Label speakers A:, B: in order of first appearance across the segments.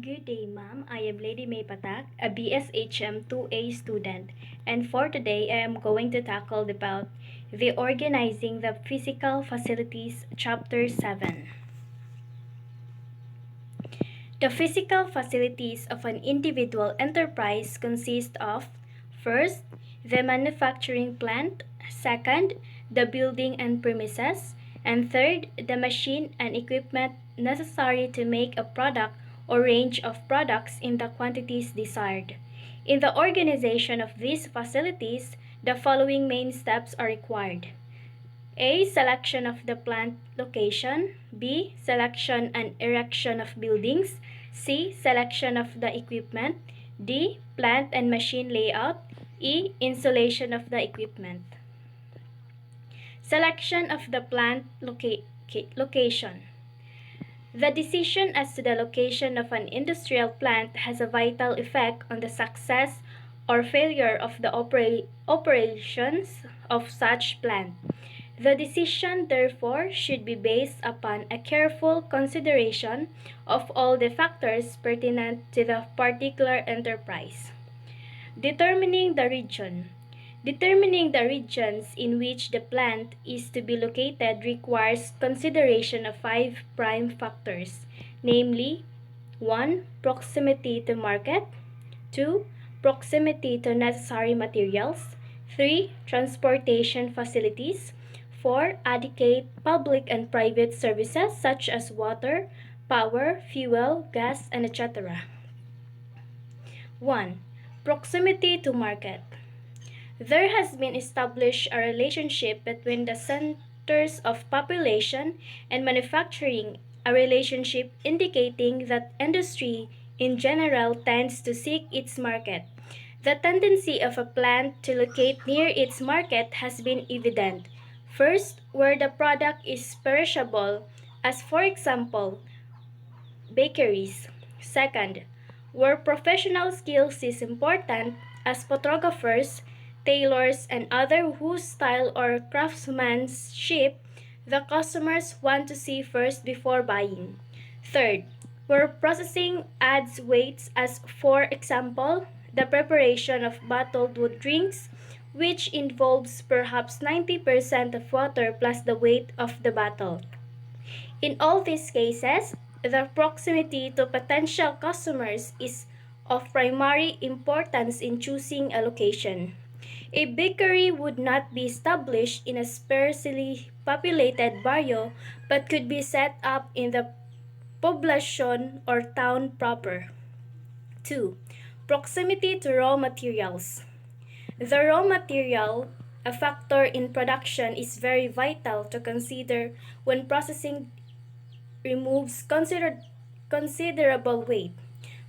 A: Good day, ma'am. I am Lady May Patac, a BSHM 2A student, and for today I am going to tackle about the Organizing the Physical Facilities, Chapter 7. The physical facilities of an individual enterprise consist of: first, the manufacturing plant; second, the building and premises; and third, the machine and equipment necessary to make a product or range of products in the quantities desired. In the organization of these facilities, the following main steps are required: A. Selection of the plant location. B. Selection and erection of buildings. C. Selection of the equipment. D. Plant and machine layout. E. Installation of the equipment. Selection of the plant location. The decision as to the location of an industrial plant has a vital effect on the success or failure of the operations of such plant. The decision, therefore, should be based upon a careful consideration of all the factors pertinent to the particular enterprise. Determining the region. Determining the regions in which the plant is to be located requires consideration of five prime factors, namely: 1. Proximity to market; 2. Proximity to necessary materials; 3. Transportation facilities; 4. Adequate public and private services such as water, power, fuel, gas, and etc. 1. Proximity to market. There has been established a relationship between the centers of population and manufacturing, a relationship indicating that industry in general tends to seek its market. The tendency of a plant to locate near its market has been evident. First, where the product is perishable, as for example, bakeries. Second, where professional skills is important, as photographers, tailors, and other whose style or craftsmanship the customers want to see first before buying. Third, where processing adds weights, as for example, the preparation of bottled wood drinks, which involves perhaps 90% of water plus the weight of the bottle. In all these cases, the proximity to potential customers is of primary importance in choosing a location. A bakery would not be established in a sparsely populated barrio but could be set up in the poblacion or town proper. 2. Proximity to raw materials. The raw material, a factor in production, is very vital to consider when processing removes considerable weight.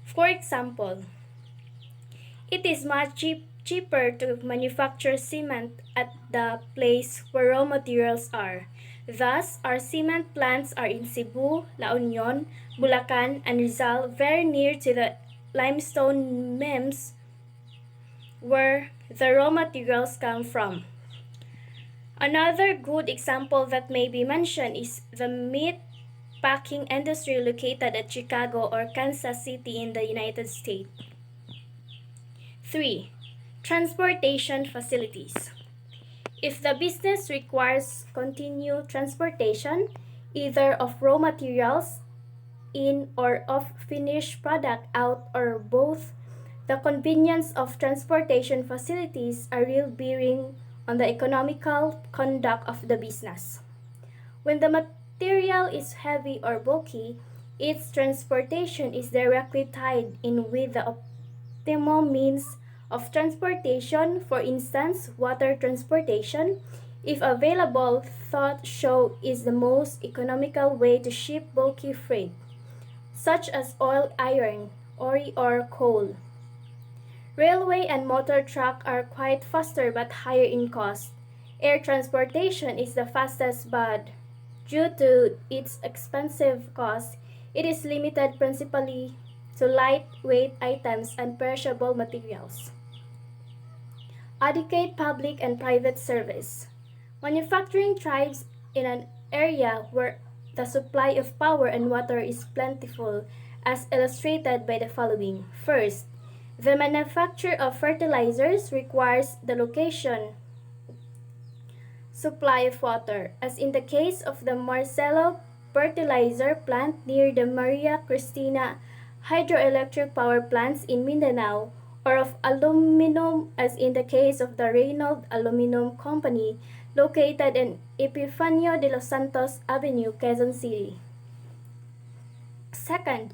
A: For example, it is much cheaper to manufacture cement at the place where raw materials are. Thus, our cement plants are in Cebu, La Union, Bulacan, and Rizal, very near to the limestone mems where the raw materials come from. Another good example that may be mentioned is the meat packing industry located at Chicago or Kansas City in the United States. 3. Transportation facilities. If the business requires continued transportation, either of raw materials in or of finished product out, or both, the convenience of transportation facilities are real bearing on the economical conduct of the business. When the material is heavy or bulky, its transportation is directly tied in with the optimal means of transportation, for instance, water transportation, if available, thought show is the most economical way to ship bulky freight, such as oil, iron, ore, or coal. Railway and motor truck are quite faster but higher in cost. Air transportation is the fastest, but due to its expensive cost, it is limited principally to lightweight items and perishable materials. Adequate public and private service. Manufacturing thrives in an area where the supply of power and water is plentiful, as illustrated by the following. First, the manufacture of fertilizers requires the location supply of water, as in the case of the Marcelo fertilizer plant near the Maria Cristina hydroelectric power plants in Mindanao, or of aluminum, as in the case of the Reynolds Aluminum Company located in Epifanio de los Santos Avenue, Quezon City. Second,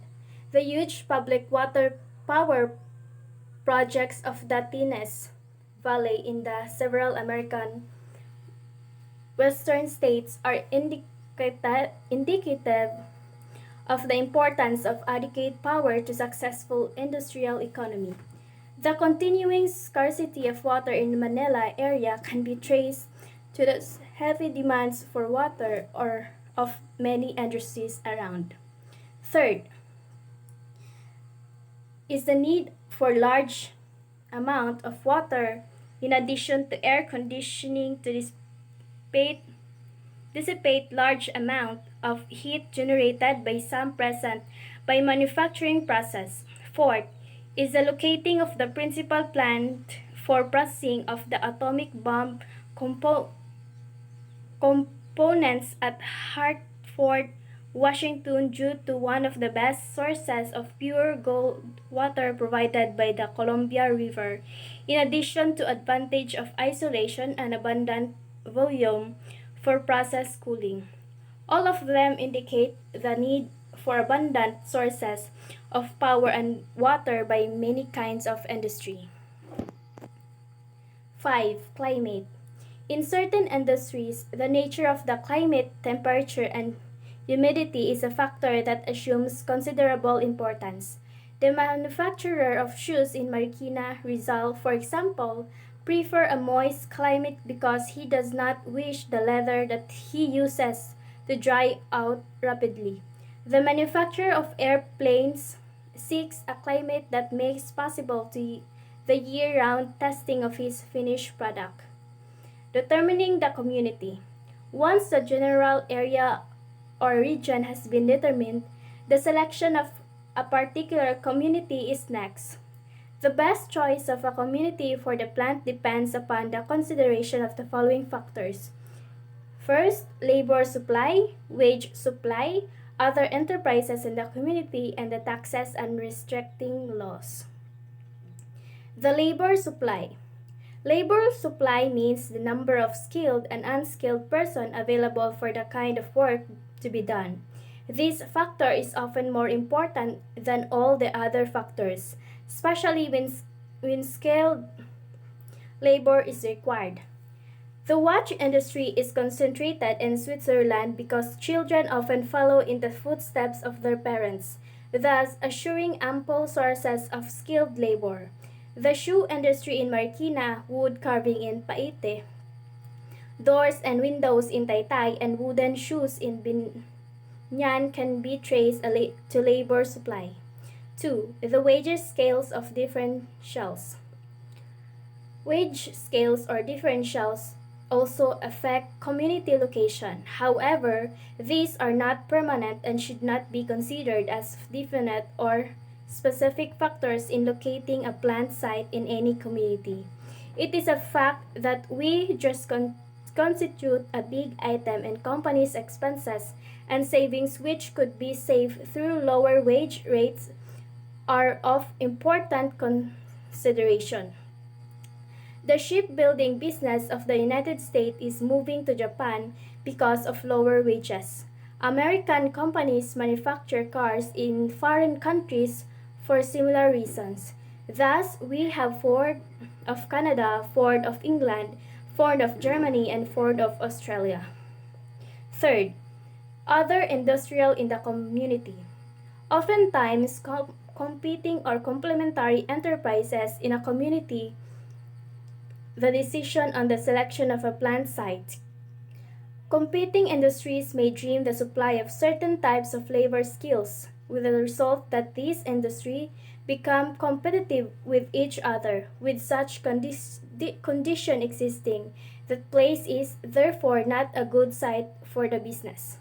A: the huge public water power projects of the Tines Valley in the several American Western states are indicative of the importance of adequate power to successful industrial economy. The continuing scarcity of water in the Manila area can be traced to the heavy demands for water or of many industries around. Third, is the need for large amount of water in addition to air conditioning to dissipate large amount of heat generated by some present by manufacturing process. Fourth, is the locating of the principal plant for processing of the atomic bomb components at Hartford, Washington due to one of the best sources of pure gold water provided by the Columbia River, in addition to advantage of isolation and abundant volume for process cooling. All of them indicate the need for abundant sources of power and water by many kinds of industry. 5. Climate. In certain industries, the nature of the climate, temperature, and humidity is a factor that assumes considerable importance. The manufacturer of shoes in Marikina, Rizal, for example, prefer a moist climate because he does not wish the leather that he uses to dry out rapidly. The manufacturer of airplanes seeks a climate that makes possible the year-round testing of his finished product. Determining the community. Once the general area or region has been determined, the selection of a particular community is next. The best choice of a community for the plant depends upon the consideration of the following factors. First, labor supply, wage supply, other enterprises in the community, and the taxes and restricting laws. The labor supply. Labor supply means the number of skilled and unskilled persons available for the kind of work to be done. This factor is often more important than all the other factors, especially when skilled labor is required. The watch industry is concentrated in Switzerland because children often follow in the footsteps of their parents, thus assuring ample sources of skilled labor. The shoe industry in Marikina, wood carving in Paite, doors and windows in Taytay, and wooden shoes in Binyan can be traced to labor supply. 2. The wages scales of differentials. Wage scales or differentials also affect community location. However, these are not permanent and should not be considered as definite or specific factors in locating a plant site in any community. It is a fact that we just constitute a big item in companies' expenses and savings which could be saved through lower wage rates are of important consideration. The shipbuilding business of the United States is moving to Japan because of lower wages. American companies manufacture cars in foreign countries for similar reasons. Thus, we have Ford of Canada, Ford of England, Ford of Germany, and Ford of Australia. Third, other industrial in the community. Oftentimes, competing or complementary enterprises in a community the decision on the selection of a plant site. Competing industries may dream the supply of certain types of labor skills, with the result that these industries become competitive with each other. With such condition existing, that place is therefore not a good site for the business.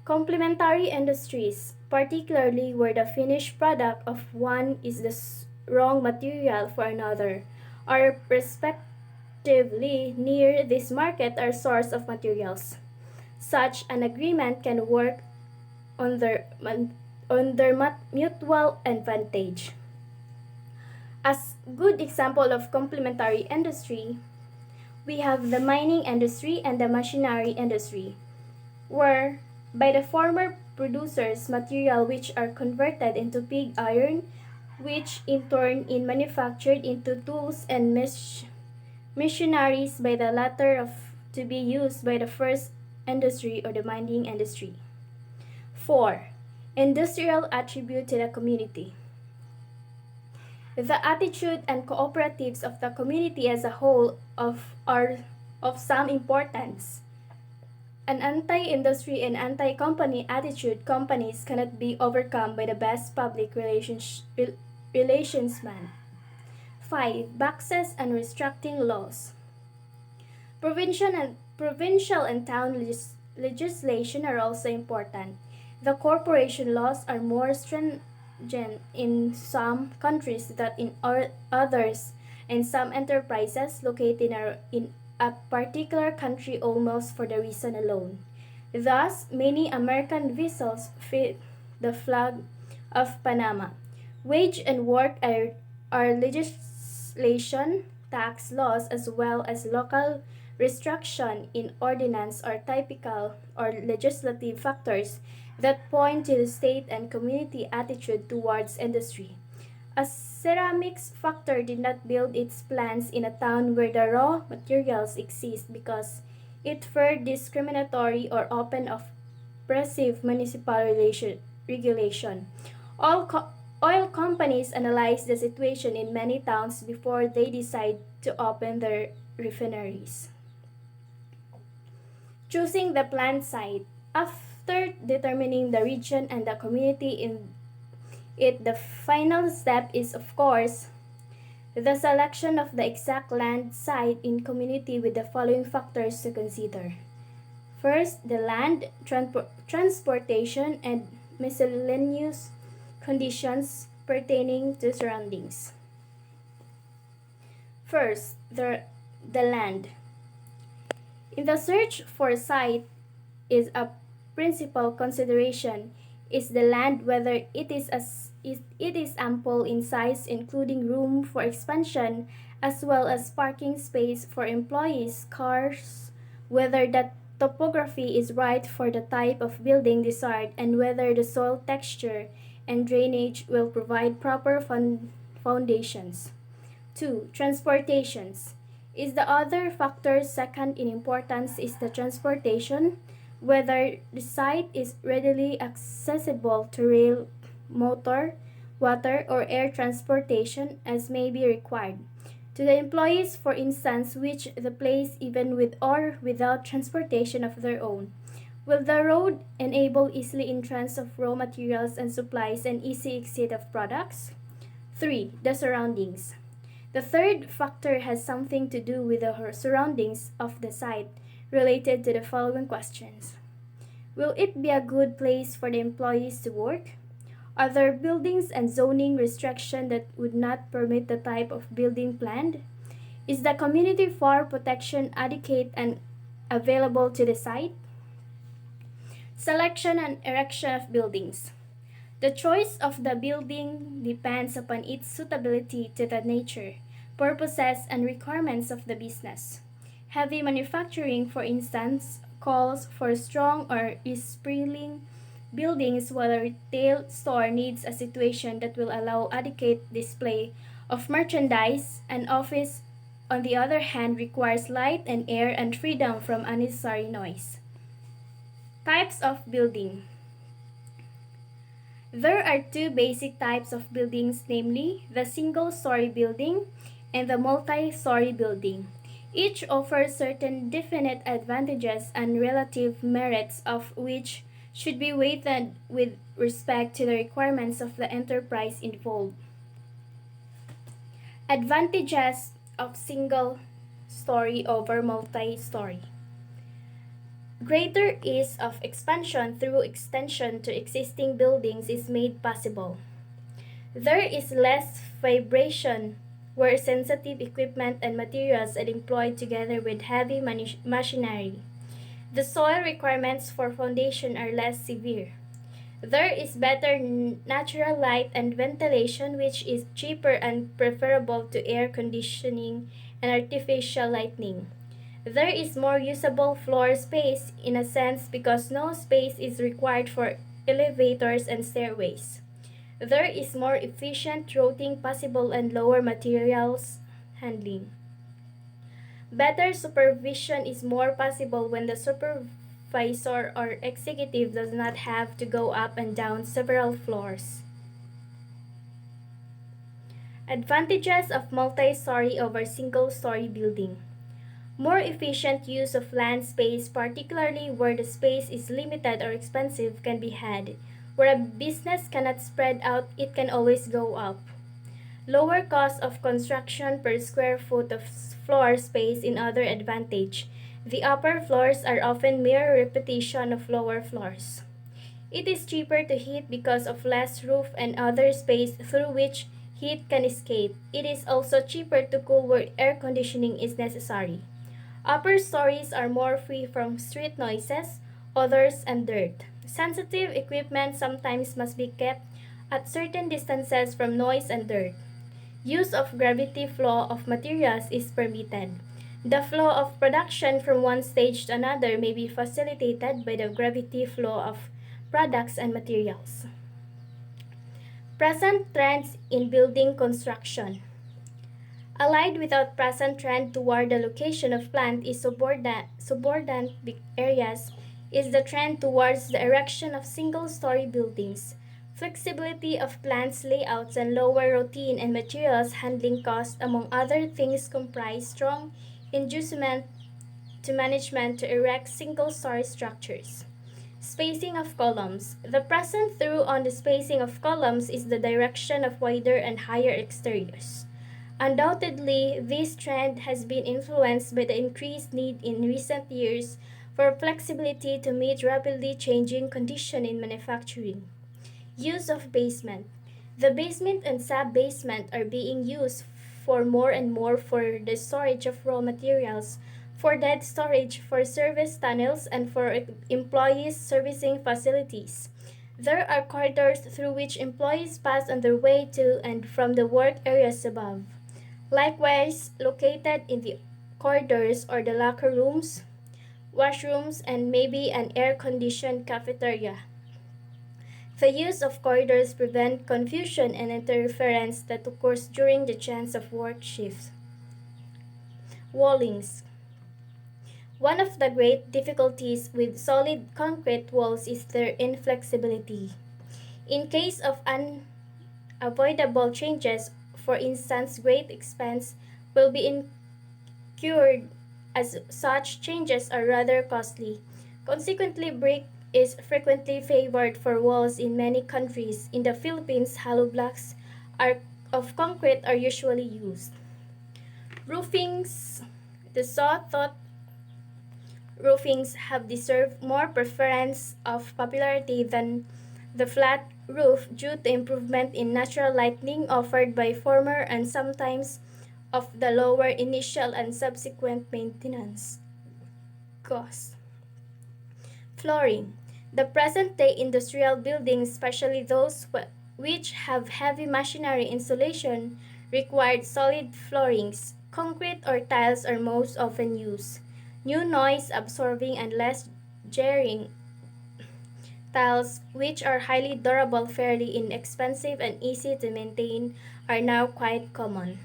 A: Complementary industries, particularly where the finished product of one is the wrong material for another, or respectively near this market or source of materials. Such an agreement can work on their mutual advantage. As good example of complementary industry, we have the mining industry and the machinery industry, where by the former producers material which are converted into pig iron, which in turn is manufactured into tools and machineries by the latter of to be used by the first industry or the mining industry. 4. Industrial attribute to the community. The attitude and cooperatives of the community as a whole are of some importance. An anti-industry and anti-company attitude companies cannot be overcome by the best public relationsman. 5. Boxes and restricting laws. Provincial and town legislation are also important. The corporation laws are more stringent in some countries than in others, and some enterprises located in a particular country almost for the reason alone. Thus, many American vessels fit the flag of Panama. Wage and work are legislation, tax laws, as well as local restriction in ordinance are typical or legislative factors that point to the state and community attitude towards industry. A ceramics factory did not build its plants in a town where the raw materials exist because it feared discriminatory or open oppressive regulation. All oil companies analyze the situation in many towns before they decide to open their refineries. Choosing the plant site. After determining the region and the community in it, the final step is, of course, the selection of the exact land site in community with the following factors to consider. First, the land, transportation, and miscellaneous conditions pertaining to surroundings. First, the land. In the search for a site is a principal consideration is the land, whether it is ample in size including room for expansion as well as parking space for employees, cars, whether the topography is right for the type of building desired, and whether the soil texture and drainage will provide proper foundations. 2. Transportations. Is the other factor second in importance is the transportation, whether the site is readily accessible to rail, motor, water, or air transportation as may be required. To the employees, for instance, which the place even with or without transportation of their own. Will the road enable easily entrance of raw materials and supplies and easy exit of products? 3. The surroundings. The third factor has something to do with the surroundings of the site related to the following questions. Will it be a good place for the employees to work? Are there buildings and zoning restrictions that would not permit the type of building planned? Is the community fire protection adequate and available to the site? Selection and erection of buildings. The choice of the building depends upon its suitability to the nature, purposes, and requirements of the business. Heavy manufacturing, for instance, calls for strong or sprawling buildings, while a retail store needs a situation that will allow adequate display of merchandise. An office, on the other hand, requires light and air and freedom from unnecessary noise. Types of building. There are two basic types of buildings, namely the single-story building and the multi-story building. Each offers certain definite advantages and relative merits of which should be weighted with respect to the requirements of the enterprise involved. Advantages of single-story over multi-story. Greater ease of expansion through extension to existing buildings is made possible. There is less vibration where sensitive equipment and materials are employed together with heavy machinery. The soil requirements for foundation are less severe. There is better natural light and ventilation, which is cheaper and preferable to air conditioning and artificial lighting. There is more usable floor space in a sense because no space is required for elevators and stairways. There is more efficient routing possible and lower materials handling. Better supervision is more possible when the supervisor or executive does not have to go up and down several floors. Advantages of multi-story over single-story building. More efficient use of land space, particularly where the space is limited or expensive, can be had. Where a business cannot spread out, it can always go up. Lower cost of construction per square foot of floor space in other advantage. The upper floors are often mere repetition of lower floors. It is cheaper to heat because of less roof and other space through which heat can escape. It is also cheaper to cool where air conditioning is necessary. Upper stories are more free from street noises, odors, and dirt. Sensitive equipment sometimes must be kept at certain distances from noise and dirt. Use of gravity flow of materials is permitted. The flow of production from one stage to another may be facilitated by the gravity flow of products and materials. Present trends in building construction. Allied without present trend toward the location of plant is subordinate areas is the trend towards the erection of single-story buildings. Flexibility of plants layouts and lower routine and materials handling costs, among other things, comprise strong inducement to management to erect single-story structures. Spacing of columns. The present through on the spacing of columns is the direction of wider and higher exteriors. Undoubtedly, this trend has been influenced by the increased need in recent years for flexibility to meet rapidly changing conditions in manufacturing. Use of basement. The basement and sub-basement are being used for more and more for the storage of raw materials, for dead storage, for service tunnels, and for employees servicing facilities. There are corridors through which employees pass on their way to and from the work areas above. Likewise, located in the corridors or the locker rooms, washrooms, and maybe an air-conditioned cafeteria. The use of corridors prevent confusion and interference that occurs during the chance of work shifts. Wallings. One of the great difficulties with solid concrete walls is their inflexibility. In case of unavoidable changes, for instance, great expense will be incurred as such changes are rather costly. Consequently, brick is frequently favored for walls in many countries. In the Philippines, hollow blocks of concrete are usually used. Roofings. The thought roofings have deserved more preference of popularity than the flat roof due to improvement in natural lighting offered by former and sometimes of the lower initial and subsequent maintenance costs. Flooring. The present-day industrial buildings, especially those which have heavy machinery insulation, required solid floorings. Concrete or tiles are most often used. New noise-absorbing and less jarring tiles, which are highly durable, fairly inexpensive, and easy to maintain, are now quite common.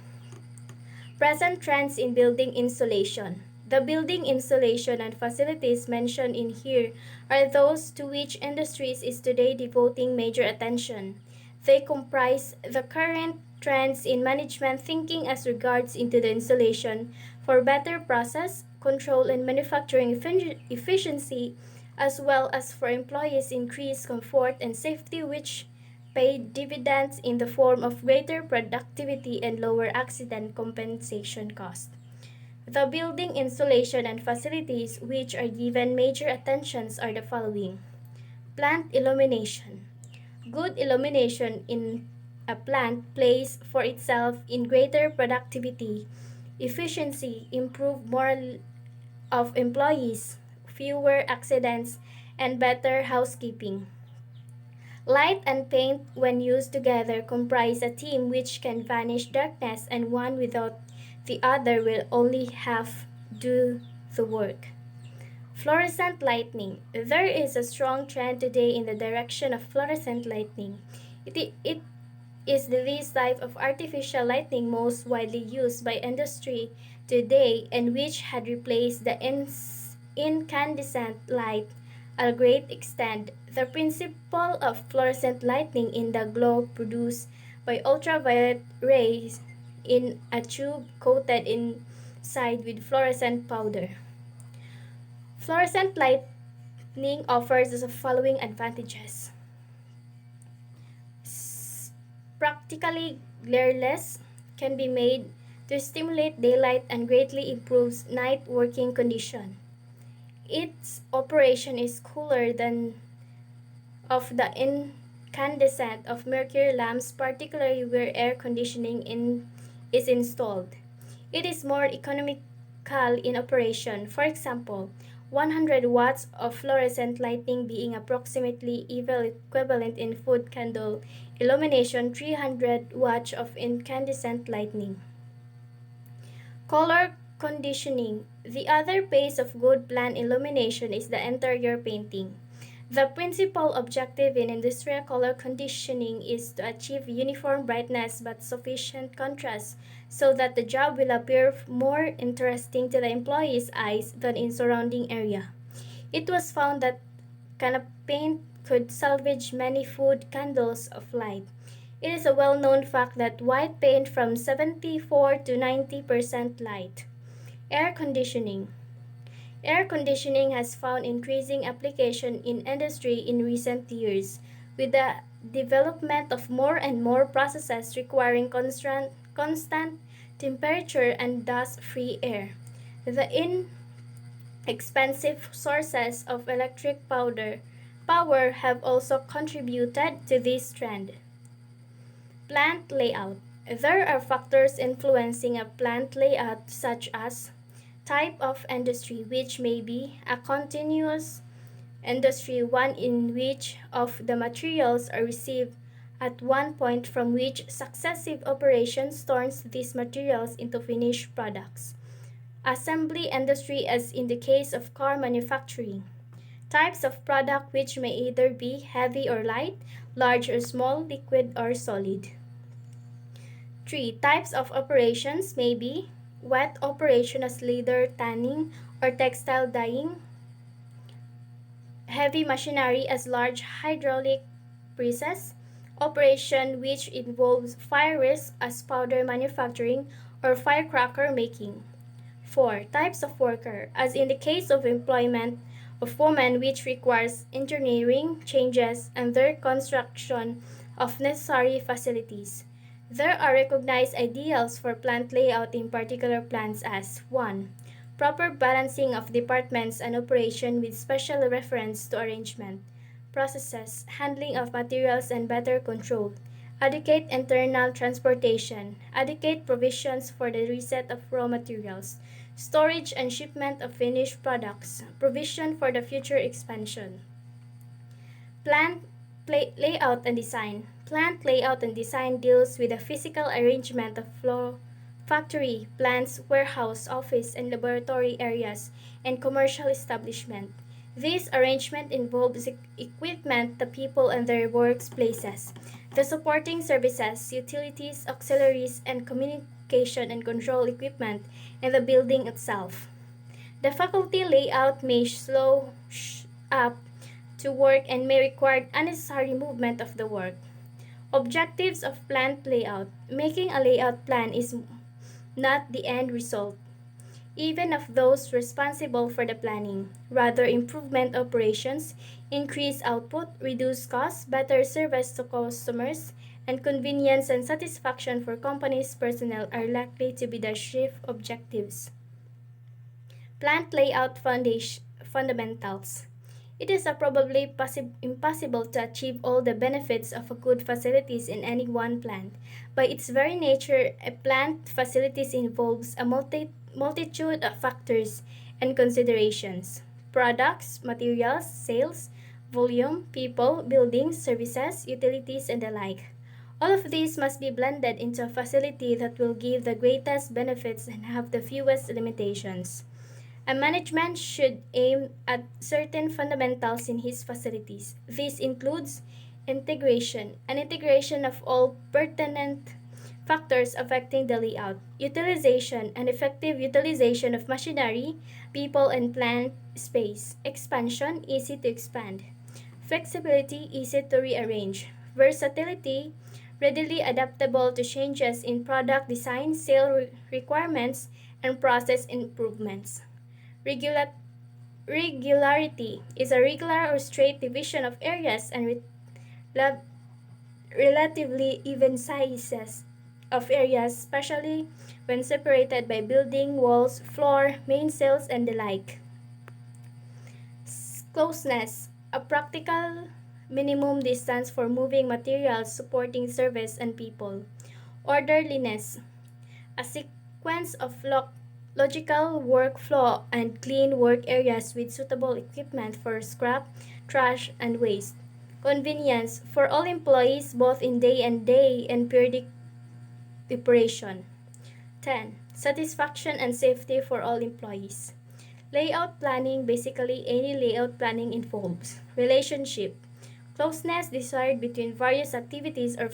A: Present trends in building insulation. The building insulation and facilities mentioned in here are those to which industries is today devoting major attention. They comprise the current trends in management thinking as regards into the insulation for better process, control, and manufacturing efficiency, as well as for employees' increased comfort and safety, which pay dividends in the form of greater productivity and lower accident compensation cost. The building installation and facilities which are given major attentions are the following. Plant illumination. Good illumination in a plant plays for itself in greater productivity, efficiency, improved morale of employees, fewer accidents, and better housekeeping. Light and paint, when used together, comprise a team which can vanish darkness, and one without the other will only half do the work. Fluorescent lighting. There is a strong trend today in the direction of fluorescent lighting. It is this type of artificial lighting most widely used by industry today and which had replaced the incandescent light a great extent. The principle of fluorescent lighting in the globe produced by ultraviolet rays in a tube coated inside with fluorescent powder. Fluorescent lighting offers the following advantages. Practically glareless, can be made to stimulate daylight and greatly improves night working condition. Its operation is cooler than of the incandescent of mercury lamps, particularly where air conditioning is installed. It is more economical in operation. For example, 100 watts of fluorescent lighting being approximately equivalent in food candle illumination 300 watts of incandescent lighting. Color conditioning. The other base of good plant illumination is the interior painting. The principal objective in industrial color conditioning is to achieve uniform brightness but sufficient contrast so that the job will appear more interesting to the employee's eyes than in surrounding area. It was found that kind of paint could salvage many food candles of light. It is a well-known fact that white paint from 74 to 90% light. Air conditioning. Air conditioning has found increasing application in industry in recent years, with the development of more and more processes requiring constant temperature and dust-free air. The inexpensive sources of electric power have also contributed to this trend. Plant layout. There are factors influencing a plant layout such as type of industry, which may be a continuous industry, one in which of the materials are received at one point from which successive operations turns these materials into finished products. Assembly industry, as in the case of car manufacturing. Types of product which may either be heavy or light, large or small, liquid or solid. 3. Types of operations may be wet operation as leather tanning or textile dyeing, heavy machinery as large hydraulic presses, operation which involves fire risk as powder manufacturing or firecracker making. 4. Types of worker, as in the case of employment of women which requires engineering changes and their construction of necessary facilities. There are recognized ideals for plant layout in particular plants as 1. Proper balancing of departments and operation with special reference to arrangement, processes, handling of materials and better control. Adequate internal transportation, adequate provisions for the reset of raw materials, storage and shipment of finished products, provision for the future expansion. Plant layout and design. Plant layout and design deals with the physical arrangement of floor, factory, plants, warehouse, office, and laboratory areas, and commercial establishment. This arrangement involves equipment, the people, and their workplaces, the supporting services, utilities, auxiliaries, and communication and control equipment, and the building itself. The faculty layout may slow up to work and may require unnecessary movement of the work. Objectives of plant layout. Making a layout plan is not the end result, even of those responsible for the planning. Rather, improvement operations, increase output, reduce costs, better service to customers, and convenience and satisfaction for company's personnel are likely to be the chief objectives. Plant layout foundation fundamentals. It is probably impossible to achieve all the benefits of a good facilities in any one plant. By its very nature, a plant facilities involves a multitude of factors and considerations. Products, materials, sales, volume, people, buildings, services, utilities, and the like. All of these must be blended into a facility that will give the greatest benefits and have the fewest limitations. A management should aim at certain fundamentals in his facilities. This includes an integration of all pertinent factors affecting the layout, utilization, and effective utilization of machinery, people, and plant space, expansion, easy to expand, flexibility, easy to rearrange, versatility, readily adaptable to changes in product design, requirements, and process improvements. Regula- Regularity is a regular or straight division of areas and la- relatively even sizes of areas, especially when separated by building, walls, floor, main cells, and the like. Closeness, a practical minimum distance for moving materials, supporting service, and people. Orderliness, a sequence of logical workflow and clean work areas with suitable equipment for scrap, trash, and waste. Convenience for all employees both in day and periodic operation. 10. Satisfaction and safety for all employees. Layout planning, basically any layout planning involves relationship, closeness desired between various activities or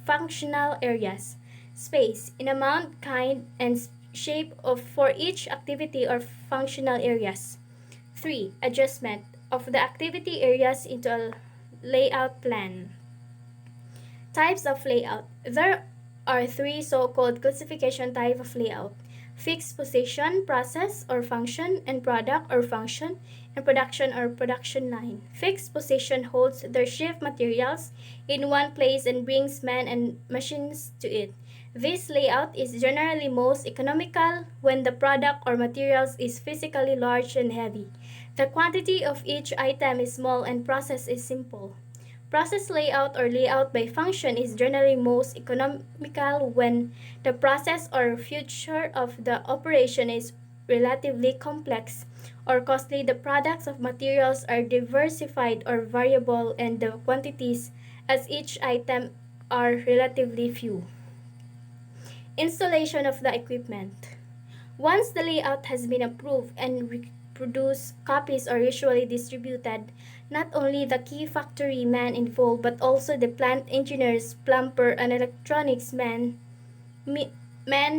A: functional areas, space in amount, kind, and shape of for each activity or functional areas. 3. Adjustment of the activity areas into a layout plan. Types of layout. There are three so-called classification type of layout. Fixed position, process or function, and product or function, and production or production line. Fixed position holds their shift materials in one place and brings men and machines to it. This layout is generally most economical when the product or materials is physically large and heavy. The quantity of each item is small and process is simple. Process layout or layout by function is generally most economical when the process or future of the operation is relatively complex or costly. The products of materials are diversified or variable and the quantities as each item are relatively few. Installation of the equipment. Once the layout has been approved and reproduced, copies are usually distributed. Not only the key factory man involved, but also the plant engineers, plumber, and electronics men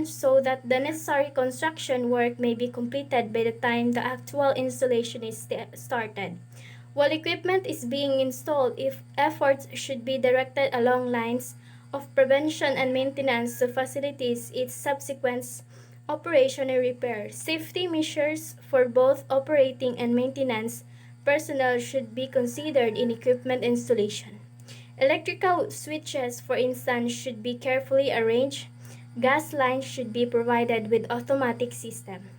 A: so that the necessary construction work may be completed by the time the actual installation is started. While equipment is being installed, if efforts should be directed along lines of prevention and maintenance to facilitate its subsequent operation and repair. Safety measures for both operating and maintenance personnel should be considered in equipment installation. Electrical switches, for instance, should be carefully arranged. Gas lines should be provided with automatic system.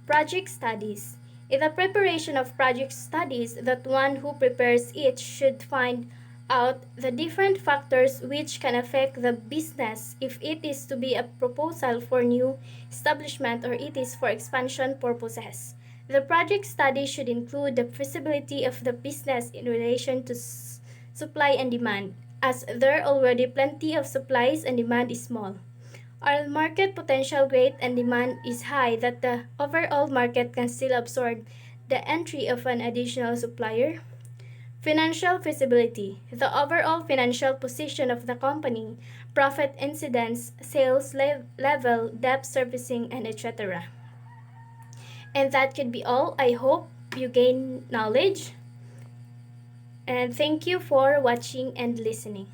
A: Project studies. In the preparation of project studies, that one who prepares it should find out the different factors which can affect the business if it is to be a proposal for new establishment or it is for expansion purposes. The project study should include the feasibility of the business in relation to supply and demand, as there are already plenty of supplies and demand is small. Our market potential great and demand is high that the overall market can still absorb the entry of an additional supplier. Financial feasibility. The overall financial position of the company, profit incidence, sales level, debt servicing, and etc. And that could be all. I hope you gain knowledge. And thank you for watching and listening.